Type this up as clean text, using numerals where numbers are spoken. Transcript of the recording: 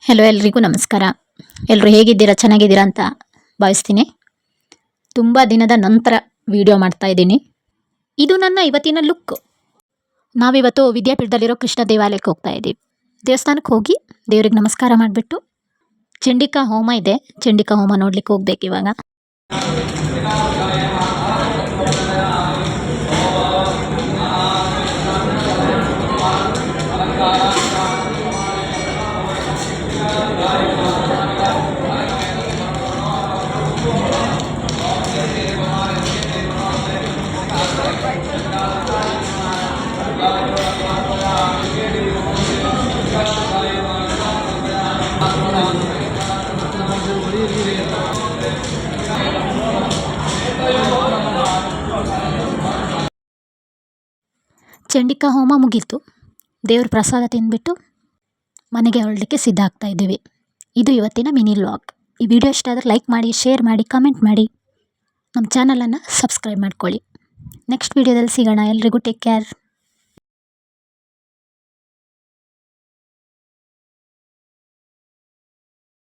Hello ಎಲ್ರಿಗೂ ನಮಸ್ಕಾರ. ಎಲ್ಲರೂ ಹೇಗಿದ್ದೀರಾ? ಚೆನ್ನಾಗಿದ್ದೀರಾ ಅಂತ ಭಾವಿಸ್ತೀನಿ. ತುಂಬ ದಿನದ ನಂತರ ವಿಡಿಯೋ ಮಾಡ್ತಾ ಇದ್ದೀನಿ. ಇದು ನನ್ನ ಇವತ್ತಿನ ಲುಕ್. ನಾವಿವತ್ತು ವಿದ್ಯಾಪೀಠದಲ್ಲಿರೋ ಕೃಷ್ಣ ದೇವಾಲಯಕ್ಕೆ ಹೋಗ್ತಾ ಇದ್ದೀವಿ. ದೇವಸ್ಥಾನಕ್ಕೆ ಹೋಗಿ ದೇವ್ರಿಗೆ ನಮಸ್ಕಾರ ಮಾಡಿಬಿಟ್ಟು ಚಂಡಿಕಾ ಹೋಮ ಇದೆ, ಚಂಡಿಕಾ ಹೋಮ ನೋಡ್ಲಿಕ್ಕೆ ಹೋಗ್ಬೇಕು ಇವಾಗ. ಚಂಡಿಕಾ ಹೋಮ ಮುಗೀತು. ದೇವ್ರ ಪ್ರಸಾದ ತಿಂದ್ಬಿಟ್ಟು ಮನೆಗೆ ಹೊರಡಲಿಕ್ಕೆ ಸಿದ್ಧ ಆಗ್ತಾ ಇದ್ದೀವಿ. ಇದು ಇವತ್ತಿನ ಮಿನಿ ವ್ಲಾಗ್. ಈ ವಿಡಿಯೋ ಇಷ್ಟ ಆದರೆ ಲೈಕ್ ಮಾಡಿ, ಶೇರ್ ಮಾಡಿ, ಕಮೆಂಟ್ ಮಾಡಿ, ನಮ್ಮ ಚಾನಲನ್ನು ಸಬ್ಸ್ಕ್ರೈಬ್ ಮಾಡ್ಕೊಳ್ಳಿ. ನೆಕ್ಸ್ಟ್ ವಿಡಿಯೋದಲ್ಲಿ ಸಿಗೋಣ. ಎಲ್ರಿಗೂ ಟೇಕ್ ಕೇರ್.